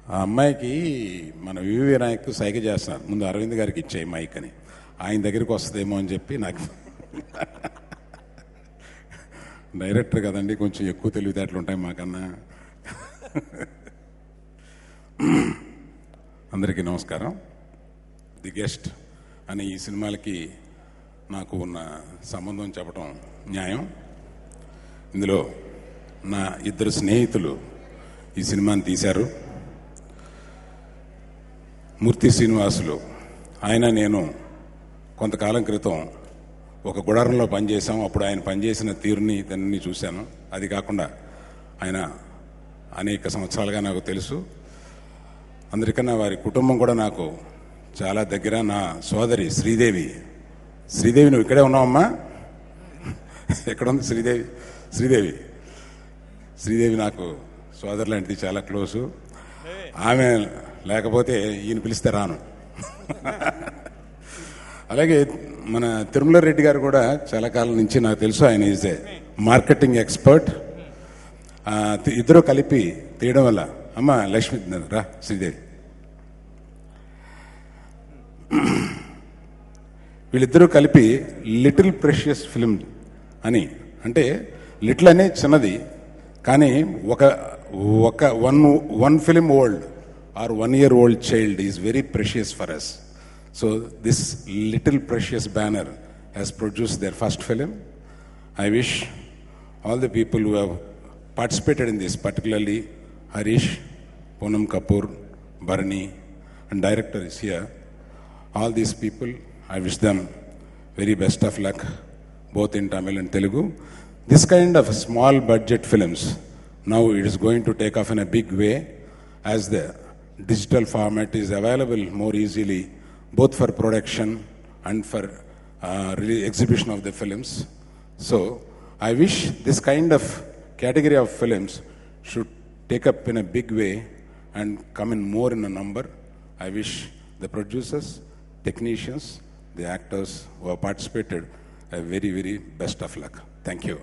ఆ అమ్మాయికి మన వివి నాయక్ సైగ చేస్తున్నారు, ముందు అరవింద్ గారికి ఇచ్చాయి మైక్ అని, ఆయన దగ్గరికి వస్తుందేమో అని చెప్పి నాకు డైరెక్టర్ కదండి, కొంచెం ఎక్కువ తెలివితేటలు ఉంటాయి మాకన్నా. అందరికీ నమస్కారం. ది గెస్ట్ అని ఈ సినిమాలకి నాకు ఉన్న సంబంధం చెప్పడం న్యాయం. ఇందులో నా ఇద్దరు స్నేహితులు ఈ సినిమాని తీశారు. మూర్తి శ్రీనివాసులు, ఆయన నేను కొంతకాలం క్రితం ఒక గుడారంలో పనిచేశాం. అప్పుడు ఆయన పనిచేసిన తీరుని దాన్ని చూశాను. అది కాకుండా ఆయన అనేక సంవత్సరాలుగా నాకు తెలుసు. అందరికన్నా వారి కుటుంబం కూడా నాకు చాలా దగ్గర. నా సోదరి శ్రీదేవి, నువ్వు ఇక్కడే ఉన్నావమ్మా? ఎక్కడ ఉంది శ్రీదేవి నాకు సోదరు లాంటిది, చాలా క్లోజు. ఆమె లేకపోతే ఈయన పిలిస్తే రాను. అలాగే మన తిరుమల రెడ్డి గారు కూడా చాలా కాలం నుంచి నాకు తెలుసు. ఆయన ఈజ్ ఏ మార్కెటింగ్ ఎక్స్పర్ట్. ఇద్దరు కలిపి తీయడం వల్ల, అమ్మ లక్ష్మి రా శ్రీదేవి, వీళ్ళిద్దరూ కలిపి లిటిల్ ప్రెషియస్ ఫిలిం అని, అంటే లిటిల్ అనే చిన్నది, కానీ ఒక one film old or 1 year old child is very precious for us. So this little precious banner has produced their first film. I wish all the people who have participated in this, particularly Harish, Poonam Kapoor, Bharani, and director is here. All these people, I wish them very best of luck, both in Tamil and Telugu. This kind of small budget films, now it is going to take off in a big way as the digital format is available more easily, both for production and for exhibition of the films. So I wish this kind of category of films should take up in a big way and come in more in a number. I wish the producers, technicians, the actors who have participated a very, very best of luck. Thank you.